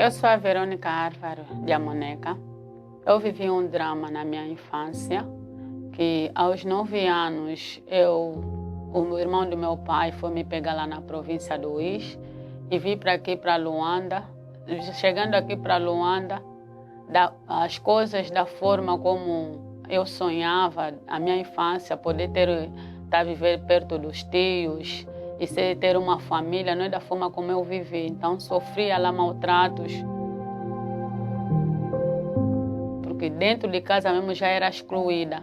Eu sou a Verônica Álvaro de Amoneca. Eu vivi um drama na minha infância, que aos 9 anos o irmão do meu pai foi me pegar lá na província do Uís e vim para aqui, para Luanda. Chegando aqui para Luanda, as coisas da forma como eu sonhava, a minha infância, poder viver perto dos tios e ter uma família, não é da forma como eu vivi. Então sofria lá maltratos, porque dentro de casa mesmo já era excluída.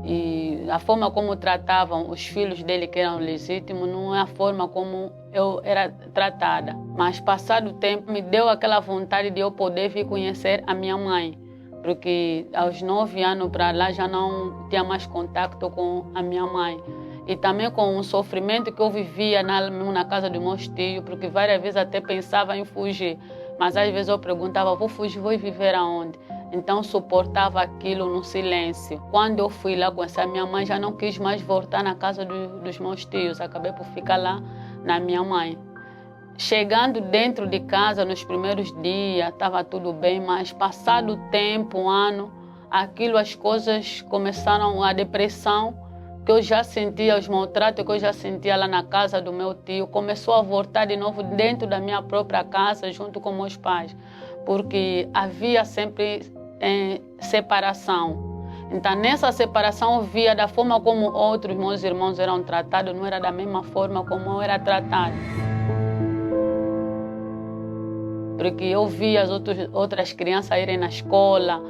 E a forma como tratavam os filhos dele que eram legítimos não é a forma como eu era tratada. Mas passado o tempo me deu aquela vontade de eu poder vir conhecer a minha mãe, porque aos 9 anos para lá já não tinha mais contato com a minha mãe. E também com o sofrimento que eu vivia na casa dos meus tios, porque várias vezes até pensava em fugir, mas às vezes eu perguntava, vou fugir, vou viver aonde? Então suportava aquilo no silêncio. Quando eu fui lá com essa minha mãe, já não quis mais voltar na casa dos meus tios, acabei por ficar lá na minha mãe. Chegando dentro de casa, nos primeiros dias, estava tudo bem, mas passado o tempo, um ano, as coisas começaram, a depressão, que eu já sentia, os maltratos que eu já sentia lá na casa do meu tio, começou a voltar de novo dentro da minha própria casa, junto com meus pais, porque havia sempre separação. Então, nessa separação, eu via da forma como outros meus irmãos eram tratados, não era da mesma forma como eu era tratada. Porque eu via as outras crianças irem na escola,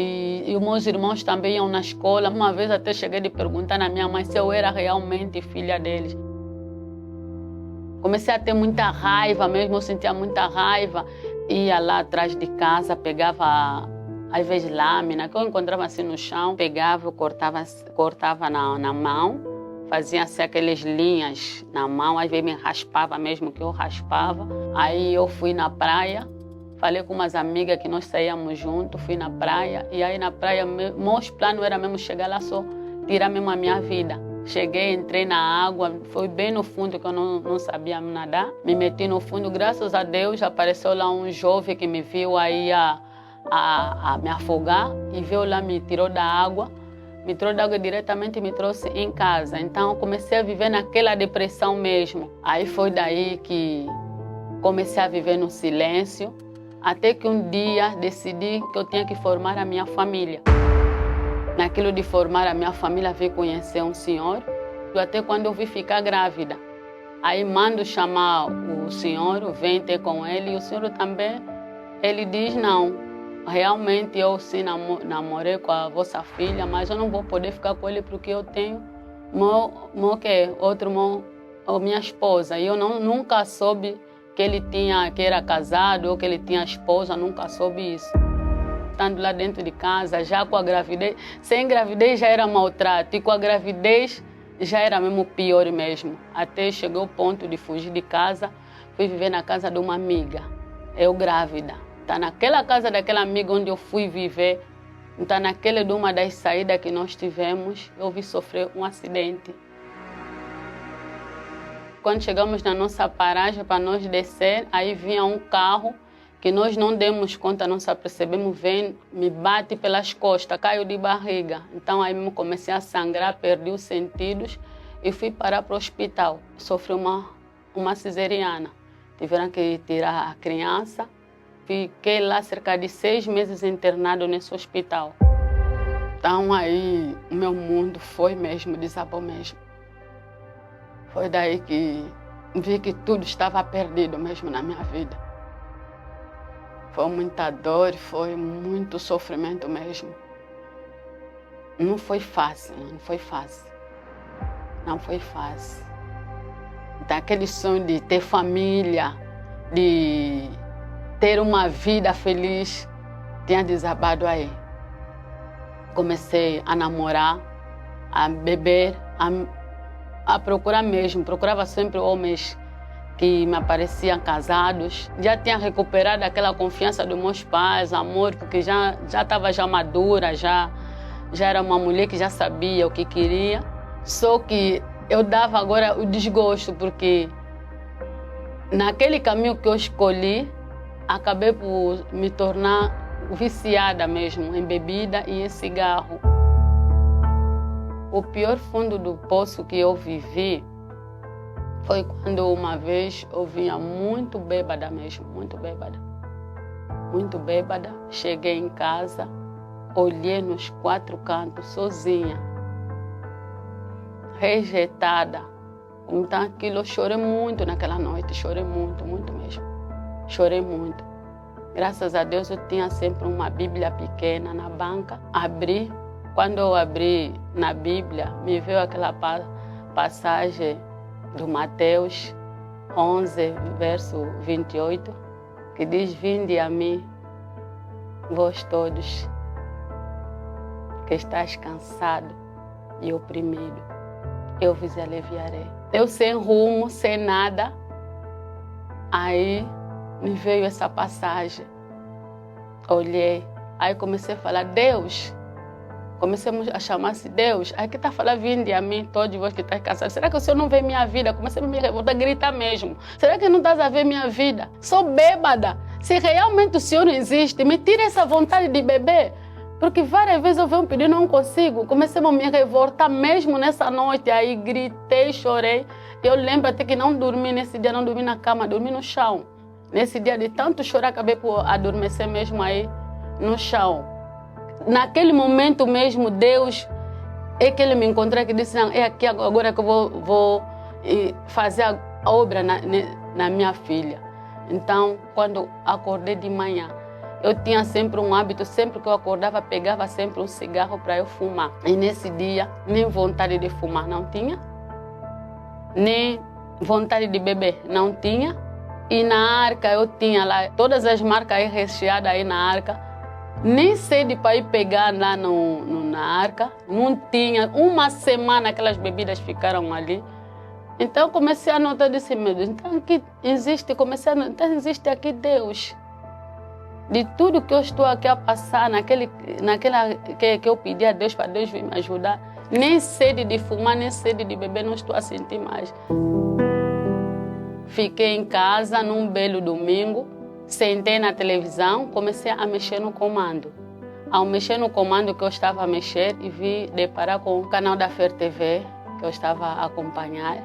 e os meus irmãos também iam na escola. Uma vez até cheguei de perguntar na minha mãe se eu era realmente filha deles. Comecei a ter muita raiva mesmo, eu sentia muita raiva. Ia lá atrás de casa, pegava às vezes lâmina, que eu encontrava assim no chão, pegava, cortava na mão, fazia assim aquelas linhas na mão, às vezes me raspava mesmo, que eu raspava. Aí eu fui na praia, falei com umas amigas que nós saíamos juntos, fui na praia, e aí na praia, meus planos era mesmo chegar lá só, tirar mesmo a minha vida. Cheguei, entrei na água, foi bem no fundo que eu não sabia nadar. Me meti no fundo, graças a Deus, apareceu lá um jovem que me viu aí a me afogar e veio lá, me tirou da água diretamente e me trouxe em casa. Então eu comecei a viver naquela depressão mesmo. Aí foi daí que comecei a viver no silêncio, até que um dia decidi que eu tinha que formar a minha família. Naquilo de formar a minha família, vi conhecer um senhor, até quando eu vi ficar grávida. Aí mando chamar o senhor, vem ter com ele, e o senhor também, ele diz, não, realmente eu sim namorei com a vossa filha, mas eu não vou poder ficar com ele porque eu tenho minha esposa. E eu nunca soube que era casado ou que ele tinha esposa, nunca soube isso. Estando lá dentro de casa, já com a gravidez, sem gravidez já era maltrato, e com a gravidez já era mesmo pior mesmo. Até chegou o ponto de fugir de casa, fui viver na casa de uma amiga, eu grávida. Tá naquela casa daquela amiga onde eu fui viver, tá naquela de uma das saídas que nós tivemos, eu vi sofrer um acidente. Quando chegamos na nossa paragem para nós descer, aí vinha um carro que nós não demos conta, não se apercebemos, vem, me bate pelas costas, caiu de barriga. Então aí eu comecei a sangrar, perdi os sentidos e fui parar para o hospital. Sofri uma cesariana, tiveram que tirar a criança. Fiquei lá cerca de 6 meses internado nesse hospital. Então aí o meu mundo foi mesmo, desabou mesmo. Foi daí que vi que tudo estava perdido mesmo na minha vida. Foi muita dor, foi muito sofrimento mesmo. Não foi fácil, não foi fácil. Não foi fácil. Então, aquele sonho de ter família, de ter uma vida feliz, tinha desabado aí. Comecei a namorar, a beber, a procurar mesmo. Procurava sempre homens que me apareciam casados. Já tinha recuperado aquela confiança dos meus pais, amor, porque já estava madura, já era uma mulher que já sabia o que queria. Só que eu dava agora o desgosto, porque naquele caminho que eu escolhi, acabei por me tornar viciada mesmo em bebida e em cigarro. O pior fundo do poço que eu vivi foi quando uma vez eu vinha muito bêbada mesmo, muito bêbada. Muito bêbada, cheguei em casa, olhei nos 4 cantos sozinha, rejeitada. Então aquilo, eu chorei muito naquela noite, chorei muito, muito mesmo. Chorei muito. Graças a Deus eu tinha sempre uma Bíblia pequena na banca. Abri, quando eu abri na Bíblia, me veio aquela passagem do Mateus 11, verso 28, que diz: vinde a mim, vós todos, que estáis cansado e oprimido, eu vos aliviarei. Eu sem rumo, sem nada, aí me veio essa passagem. Olhei, aí comecei a falar: Deus. Comecemos a chamar-se Deus. Aí que está falando: vinde a mim, todos vós que estáis cansados. Será que o Senhor não vê minha vida? Comecei a me revoltar, gritar mesmo. Será que não estás a ver minha vida? Sou bêbada. Se realmente o Senhor existe, me tira essa vontade de beber. Porque várias vezes eu venho pedir, não consigo. Comecei a me revoltar mesmo nessa noite. Aí gritei, chorei. Eu lembro até que não dormi nesse dia, não dormi na cama, dormi no chão. Nesse dia de tanto chorar, acabei por adormecer mesmo aí no chão. Naquele momento mesmo, Deus é que Ele me encontrou, que disse: não, é aqui agora que eu vou fazer a obra na minha filha. Então, quando acordei de manhã, eu tinha sempre um hábito, sempre que eu acordava, pegava sempre um cigarro para eu fumar. E nesse dia, nem vontade de fumar não tinha, nem vontade de beber não tinha. E na arca eu tinha lá todas as marcas aí recheadas aí na arca. Nem sede para ir pegar lá na arca, não tinha. Uma semana aquelas bebidas ficaram ali. Então eu comecei a notar desse medo. Então aqui existe, comecei a notar, então existe aqui Deus. De tudo que eu estou aqui a passar, naquela que eu pedi a Deus para Deus vir me ajudar, nem sede de fumar, nem sede de beber, não estou a sentir mais. Fiquei em casa num belo domingo. Sentei na televisão, comecei a mexer no comando. Ao mexer no comando que eu estava a mexer, e vi deparar com o canal da Fer TV, que eu estava a acompanhar.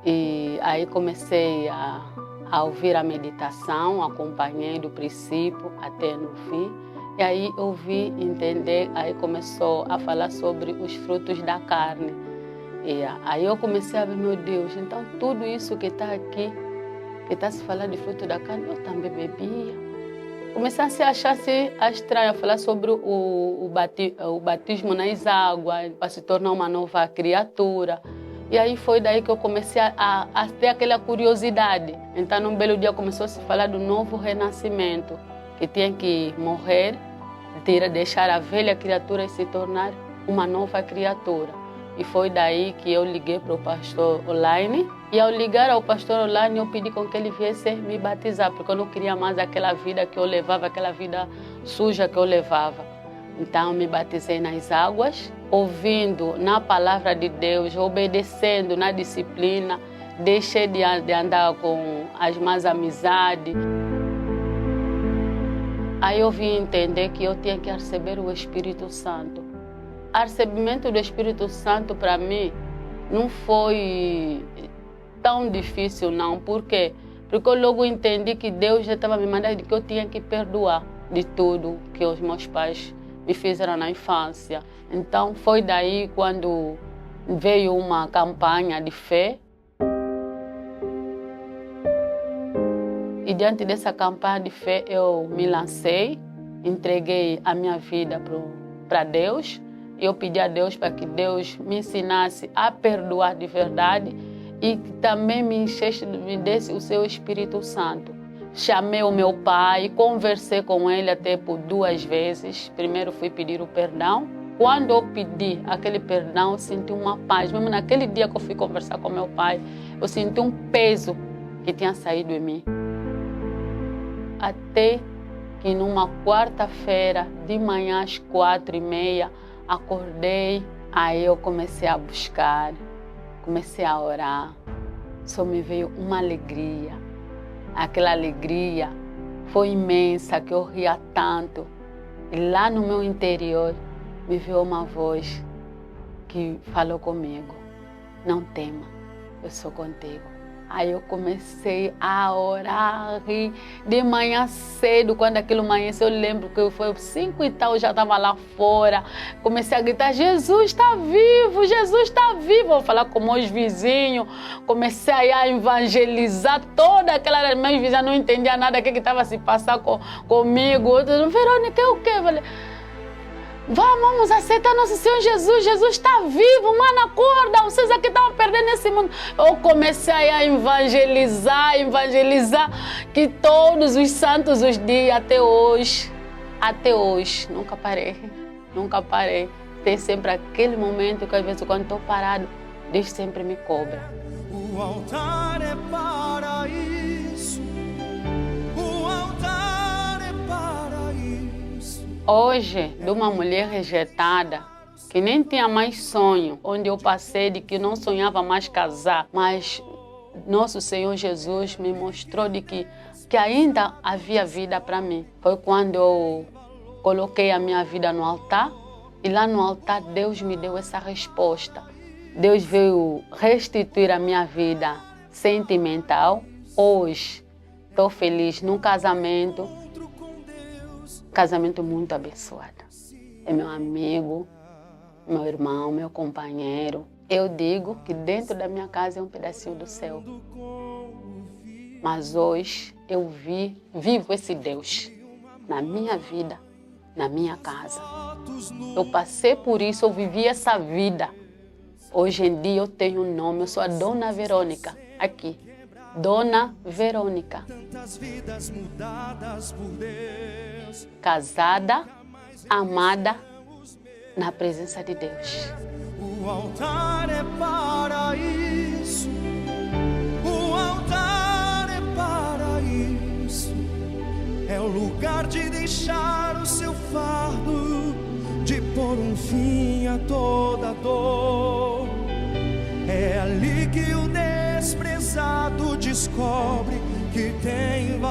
E aí comecei a ouvir a meditação, acompanhei do princípio até no fim. E aí eu vi entender, aí começou a falar sobre os frutos da carne. E aí eu comecei a ver: meu Deus, então tudo isso que está aqui, que está se falando de fruto da carne, eu também bebia. Comecei a se achar estranho, a falar sobre o batismo nas águas, para se tornar uma nova criatura. E aí foi daí que eu comecei a ter aquela curiosidade. Então, num belo dia começou a se falar do novo renascimento, que tinha que morrer, deixar a velha criatura e se tornar uma nova criatura. E foi daí que eu liguei para o pastor Olaine. E ao ligar ao pastor Olaine, eu pedi com que ele viesse me batizar, porque eu não queria mais aquela vida que eu levava, aquela vida suja que eu levava. Então, me batizei nas águas, ouvindo na palavra de Deus, obedecendo na disciplina, deixei de andar com as más amizades. Aí eu vim entender que eu tinha que receber o Espírito Santo. O recebimento do Espírito Santo para mim não foi tão difícil, não. Por quê? Porque eu logo entendi que Deus já estava me mandando, que eu tinha que perdoar de tudo que os meus pais me fizeram na infância. Então foi daí quando veio uma campanha de fé. E diante dessa campanha de fé eu me lancei, entreguei a minha vida para Deus. Eu pedi a Deus para que Deus me ensinasse a perdoar de verdade e também me desse o seu Espírito Santo. Chamei o meu pai, conversei com ele até por 2 vezes. Primeiro fui pedir o perdão. Quando eu pedi aquele perdão, eu senti uma paz. Mesmo naquele dia que eu fui conversar com meu pai, eu senti um peso que tinha saído em mim. Até que numa quarta-feira, de manhã às 4h30, acordei, aí eu comecei a buscar, comecei a orar. Só me veio uma alegria. Aquela alegria foi imensa, que eu ria tanto. E lá no meu interior me veio uma voz que falou comigo: não tema, eu sou contigo. Aí eu comecei a orar, a rir. De manhã cedo, quando aquilo amanheceu, eu lembro que foi 5 e tal, eu já estava lá fora. Comecei a gritar: Jesus está vivo, Jesus está vivo. Vou falar com meus vizinhos. Comecei a evangelizar toda aquela... Meus vizinhos não entendiam nada, o que estava se passando comigo. Eu disse: Verônica, é o quê? Eu falei: vamos aceitar nosso Senhor Jesus. Jesus está vivo, mano, acorda. Vocês aqui estão perdendo esse mundo. Eu comecei a evangelizar, que todos os santos os dias, até hoje, nunca parei. Tem sempre aquele momento que às vezes quando estou parado, Deus sempre me cobra. O altar é para isso. O altar é para isso. Hoje, de uma mulher rejeitada, que nem tinha mais sonho, onde eu passei de que não sonhava mais casar, mas nosso Senhor Jesus me mostrou de que ainda havia vida para mim. Foi quando eu coloquei a minha vida no altar, e lá no altar Deus me deu essa resposta. Deus veio restituir a minha vida sentimental. Hoje estou feliz num casamento muito abençoado. É meu amigo, meu irmão, meu companheiro. Eu digo que dentro da minha casa é um pedacinho do céu. Mas hoje eu vivo esse Deus na minha vida, na minha casa. Eu passei por isso, eu vivi essa vida. Hoje em dia eu tenho um nome, eu sou a Dona Verônica, aqui. Dona Verônica. Tantas vidas mudadas por Deus. Casada, amada, na presença de Deus. O altar é para isso. O altar é para isso. É o lugar de deixar o seu fardo, de pôr um fim a toda dor. É ali que o desprezado descobre que tem valor.